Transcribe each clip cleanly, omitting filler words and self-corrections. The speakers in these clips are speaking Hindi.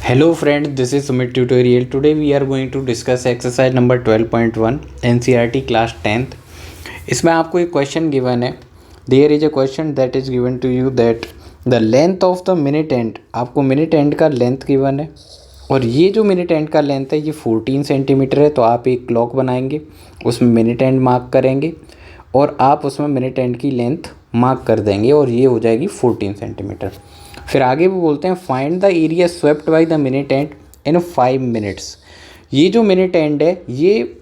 Hello friend, this is Sumit tutorial. Today we are going to discuss exercise number 12.1 NCERT class 10th. इसमें आपको एक क्वेश्चन गिवन है. There is a question that is given to you that the length of the minute end. आपको मिनट एंड का लेंथ गिवन है और ये जो मिनट एंड का लेंथ है ये 14 सेंटीमीटर है. तो आप एक क्लॉक बनाएंगे, उसमें मिनट एंड मार्क करेंगे और आप उसमें मिनट एंड की लेंथ मार्क कर देंगे और ये हो जाएगी 14 सेंटीमीटर. फिर आगे वो बोलते हैं find the area swept by the minute and in 5 minutes. ये जो मिनट एंड है ये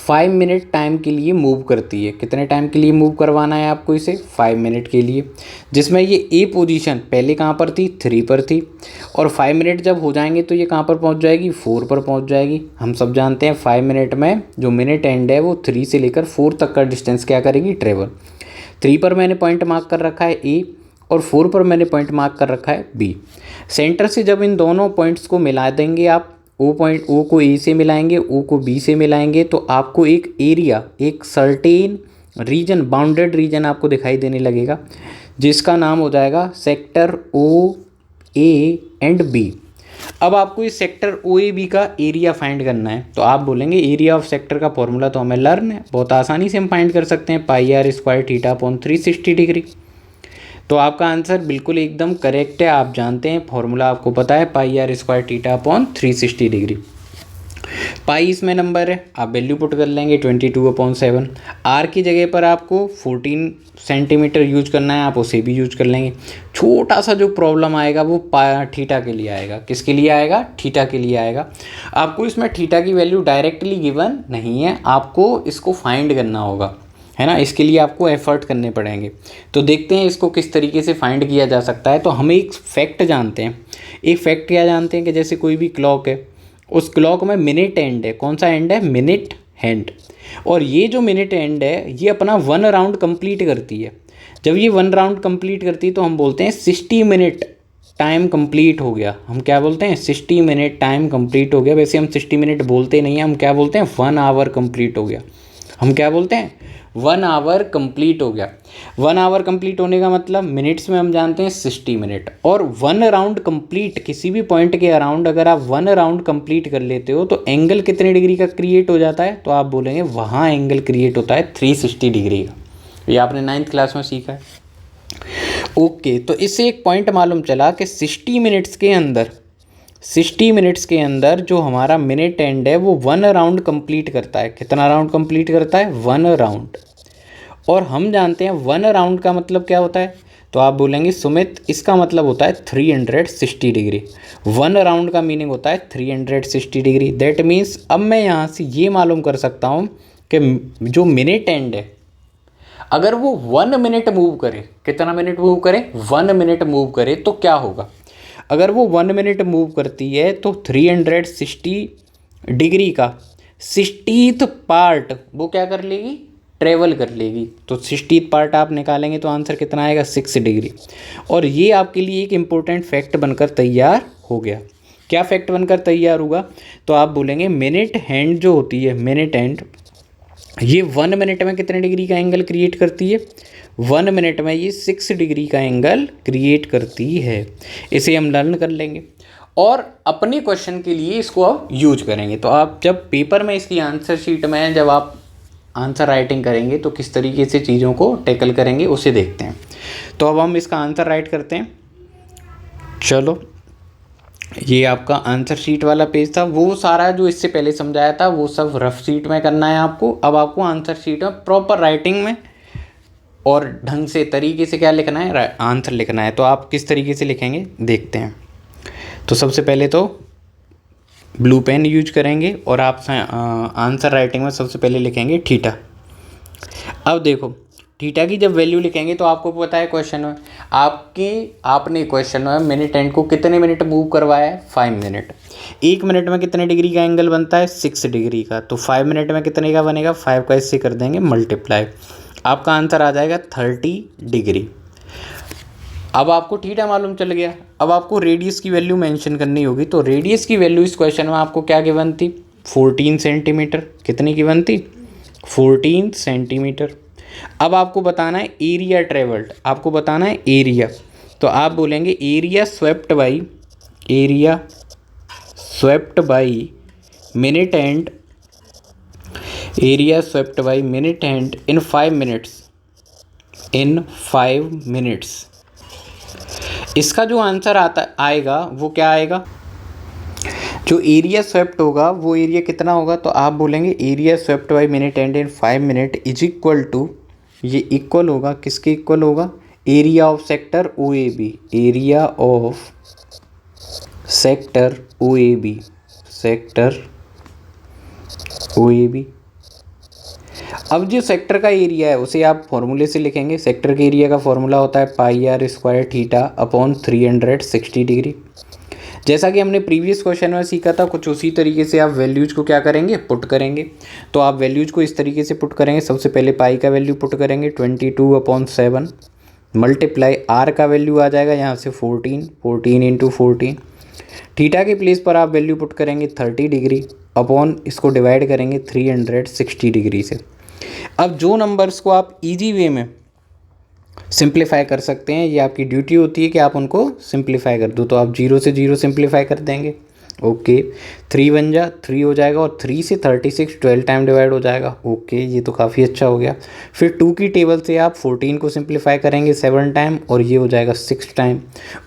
5 मिनट टाइम के लिए मूव करती है. कितने टाइम के लिए मूव करवाना है आपको इसे? 5 मिनट के लिए. जिसमें ये ए पोजीशन पहले कहाँ पर थी? 3 पर थी और 5 मिनट जब हो जाएंगे तो ये कहाँ पर पहुँच जाएगी? 4 पर पहुँच जाएगी. हम सब जानते हैं 5 मिनट में जो मिनट एंड है वो 3 से लेकर 4 तक का डिस्टेंस क्या करेगी? ट्रेवल. 3 पर मैंने पॉइंट मार्क कर रखा है ए और 4 पर मैंने पॉइंट मार्क कर रखा है बी. सेंटर से जब इन दोनों पॉइंट्स को मिला देंगे आप, ओ को ए से मिलाएंगे, ओ को बी से मिलाएंगे तो आपको एक एरिया, एक सर्टेन रीजन, बाउंडेड रीजन आपको दिखाई देने लगेगा जिसका नाम हो जाएगा sector O A and B. अब आपको इस सेक्टर ओ ए बी का एरिया फाइंड करना है. तो आप बोलेंगे एरिया ऑफ सेक्टर का फॉर्मूला तो हमें लर्न है, बहुत आसानी से हम फाइंड कर सकते हैं, pi r square theta upon 360 degree. तो आपका आंसर बिल्कुल एकदम करेक्ट है. आप जानते हैं फॉर्मूला, आपको पता है pi r square theta upon 360 degree. Pi इसमें नंबर है, आप वैल्यू पुट कर लेंगे 22/7. आर की जगह पर आपको 14 सेंटीमीटर यूज करना है, आप उसे भी यूज कर लेंगे. छोटा सा जो प्रॉब्लम आएगा वो थीटा के लिए आएगा. किसके लिए आएगा? थीटा के लिए आएगा. आपको इसमें थीटा की वैल्यू डायरेक्टली गिवन नहीं है, आपको इसको फाइंड करना होगा, है ना. इसके लिए आपको एफर्ट करने पड़ेंगे. तो देखते हैं इसको किस तरीके से फाइंड किया जा सकता है. तो हम एक फैक्ट जानते हैं. एक फैक्ट क्या जानते हैं कि जैसे कोई भी क्लॉक है, उस क्लॉक में मिनट एंड है. कौन सा एंड है? Minute hand. और ये जो मिनट एंड है ये अपना 1 राउंड कंप्लीट करती है. जब ये 1 राउंड कंप्लीट करती है तो हम बोलते हैं 60 मिनट टाइम कंप्लीट हो गया. हम क्या बोलते हैं? 60 मिनट टाइम कंप्लीट हो गया. वैसे हम 60 मिनट बोलते नहीं हैं, हम क्या बोलते हैं? 1 आवर कंप्लीट हो गया. हम क्या बोलते हैं? 1 आवर कंप्लीट हो गया. 1 आवर कंप्लीट होने का मतलब मिनट्स में हम जानते हैं 60 मिनट. और 1 राउंड कंप्लीट, किसी भी पॉइंट के अराउंड अगर आप 1 राउंड कंप्लीट कर लेते हो तो एंगल कितने डिग्री का क्रिएट हो जाता है? तो आप बोलेंगे वहाँ एंगल क्रिएट होता है 360 डिग्री का. ये आपने 9th क्लास में सीखा है. ओके, तो इससे एक पॉइंट मालूम चला कि 60 मिनट्स के अंदर जो हमारा मिनट एंड है वो 1 राउंड कंप्लीट करता है. कितना राउंड कंप्लीट करता है? 1 राउंड. और हम जानते हैं 1 राउंड का मतलब क्या होता है? तो आप बोलेंगे सुमित इसका मतलब होता है 360 डिग्री. 1 राउंड का मीनिंग होता है 360 डिग्री. दैट मीन्स अब मैं यहाँ से ये मालूम कर सकता हूँ कि जो मिनट एंड है अगर वो 1 मिनट मूव करे, कितना मिनट मूव करे? 1 मिनट मूव करे तो क्या होगा? अगर वो 1 मिनट मूव करती है तो 360 डिग्री का 60th पार्ट वो क्या कर लेगी? ट्रेवल कर लेगी. तो 60th पार्ट आप निकालेंगे तो आंसर कितना आएगा? 6 डिग्री. और ये आपके लिए एक इम्पोर्टेंट फैक्ट बनकर तैयार हो गया. क्या फैक्ट बनकर तैयार होगा? तो आप बोलेंगे मिनट हैंड जो होती है, मिनट हैंड, ये 1 मिनट में कितने डिग्री का एंगल क्रिएट करती है? 1 मिनट में ये 6 डिग्री का एंगल क्रिएट करती है. इसे हम लर्न कर लेंगे और अपने क्वेश्चन के लिए इसको आप यूज करेंगे. तो आप जब पेपर में इसकी आंसर शीट में जब आप आंसर राइटिंग करेंगे तो किस तरीके से चीज़ों को टैकल करेंगे उसे देखते हैं. तो अब हम इसका आंसर राइट करते हैं. चलो, ये आपका आंसर शीट वाला पेज था. वो सारा जो इससे पहले समझाया था वो सब रफ शीट में करना है आपको. अब आपको आंसर शीट में प्रॉपर राइटिंग में और ढंग से तरीके से क्या लिखना है? आंसर लिखना है. तो आप किस तरीके से लिखेंगे देखते हैं. तो सबसे पहले तो ब्लू पेन यूज करेंगे और आप आंसर राइटिंग में सबसे पहले लिखेंगे थीटा. अब देखो थीटा की जब वैल्यू लिखेंगे तो आपको पता है क्वेश्चन में आपने क्वेश्चन में मिनट एंड को कितने मिनट मूव करवाया है? 5 मिनट. 1 मिनट में कितने डिग्री का एंगल बनता है? 6 डिग्री का. तो 5 मिनट में कितने का बनेगा? 5 का इससे कर देंगे मल्टीप्लाई. आपका आंसर आ जाएगा 30 डिग्री. अब आपको थीटा मालूम चल गया. अब आपको रेडियस की वैल्यू मेंशन करनी होगी. तो रेडियस की वैल्यू इस क्वेश्चन में आपको क्या गिवन थी? 14 सेंटीमीटर. कितनी गिवन थी? 14 सेंटीमीटर. अब आपको बताना है एरिया ट्रेवल्ड. आपको बताना है एरिया. तो आप बोलेंगे area swept by, area swept by minute hand, area swept by minute hand in 5 minutes, in 5 minutes। इसका जो आंसर आएगा वो क्या आएगा, जो एरिया स्वेप्ट होगा वो एरिया कितना होगा, तो आप बोलेंगे area swept by minute and in 5 minute is equal to, ये इक्वल होगा किसके इक्वल होगा, area of sector O A B, area of sector O A B, sector O A B. अब जो सेक्टर का एरिया है उसे आप फॉर्मूले से लिखेंगे। सेक्टर के एरिया का फॉर्मूला होता है pi r square theta upon 360 degree. जैसा कि हमने प्रीवियस क्वेश्चन में सीखा था, कुछ उसी तरीके से आप वैल्यूज को क्या करेंगे, पुट करेंगे। तो आप वैल्यूज को इस तरीके से पुट करेंगे। सबसे पहले पाई का वैल्यू पुट करेंगे 22/7 मल्टीप्लाई आर का वैल्यू आ जाएगा यहाँ से 14 इंटू 14। थीटा के प्लेस पर आप वैल्यू पुट करेंगे 30 डिग्री अपॉन इसको डिवाइड करेंगे 360 डिग्री से। अब जो नंबर्स को आप इजी वे में सिंप्लीफाई कर सकते हैं, ये आपकी ड्यूटी होती है कि आप उनको सिंप्लीफाई कर दो। तो आप 0 से 0 सिंप्लीफाई कर देंगे। ओके 3 1 जा 3 हो जाएगा और 3 से 36 12 टाइम डिवाइड हो जाएगा। ओके ये तो काफ़ी अच्छा हो गया। फिर 2 की टेबल से आप 14 को सिंप्लीफाई करेंगे 7 टाइम और ये हो जाएगा 6 टाइम।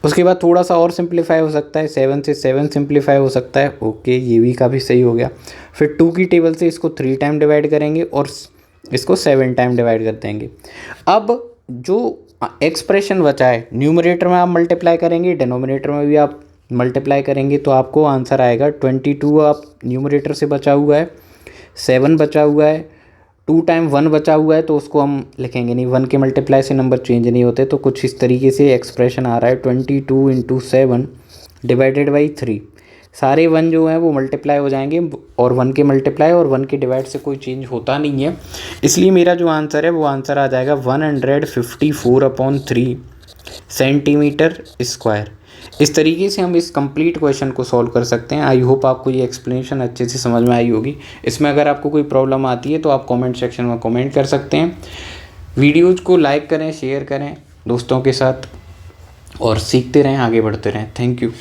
उसके बाद थोड़ा सा और सिंप्लीफाई हो सकता है, 7 से 7 सिंप्लीफाई हो सकता है। ओके ये भी काफ़ी सही हो गया। फिर 2 की टेबल से इसको 3 टाइम डिवाइड करेंगे और इसको 7 टाइम डिवाइड कर देंगे। अब जो एक्सप्रेशन बचा है न्यूमरेटर में आप मल्टीप्लाई करेंगे, डिनोमिनेटर में भी आप मल्टीप्लाई करेंगे, तो आपको आंसर आएगा 22। आप न्यूमरेटर से बचा हुआ है, 7 बचा हुआ है, 2 टाइम 1 बचा हुआ है, तो उसको हम लिखेंगे नहीं, 1 के मल्टीप्लाई से नंबर चेंज नहीं होते। तो कुछ इस तरीके से एक्सप्रेशन आ रहा है 22 इंटू 7 डिवाइडेड बाई 3। सारे 1 जो हैं वो मल्टीप्लाई हो जाएंगे और 1 के मल्टीप्लाई और 1 के डिवाइड से कोई चेंज होता नहीं है। इसलिए मेरा जो आंसर है वो आंसर आ जाएगा 154/3 सेंटीमीटर स्क्वायर। इस तरीके से हम इस कंप्लीट क्वेश्चन को सॉल्व कर सकते हैं। आई होप आपको ये एक्सप्लेनेशन अच्छे से समझ में आई होगी। इसमें अगर आपको कोई प्रॉब्लम आती है तो आप कमेंट सेक्शन में कमेंट कर सकते हैं। वीडियोज़ को लाइक करें, शेयर करें दोस्तों के साथ और सीखते रहें, आगे बढ़ते रहें। Thank you.